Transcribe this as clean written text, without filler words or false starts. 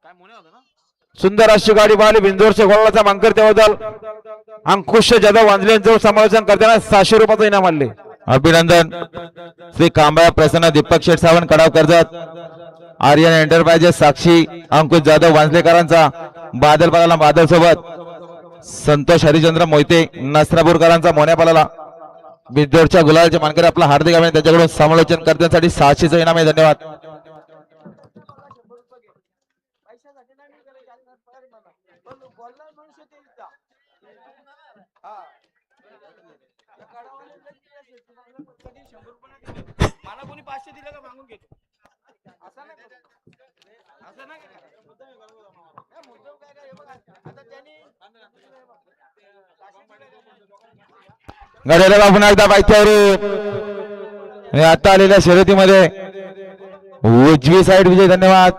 सुंदर अशी गाडी पाहिली बिंदोरच्या गोळाचा मांकर त्याबद्दल अंकुश जाधव वांजलेंचं समालोचन करताना 600 रुपयाचं इनाम आणले. अभिनंदन श्री कांबळा प्रसन्न दीपक शेठ सावंत कडाव कर्जत आर्यन एंटरप्राइजेस साक्षी अंकुश जाधव वांजलेकरांचा बादल पालाला बादल सोबत संतोष हरिचंद्र मोहिते नसरापूरकरांचा मोन्यापाला बिंदोरच्या गुलालचे मानकरी आपला हार्दिक अभिनंदन. त्यांच्याकडून समालोचन करण्यासाठी 600चं इनाम आहे. धन्यवाद. मला कोणी 500 दिलं का मागून घेतो असं नाही असं नाही मुद्दाम काय काय हे बघा आता त्यांनी गडेला पुन्हा एकदा पायथ्यावर आता आलेल्या शर्यतीमध्ये उजवी साईड विजय. धन्यवाद.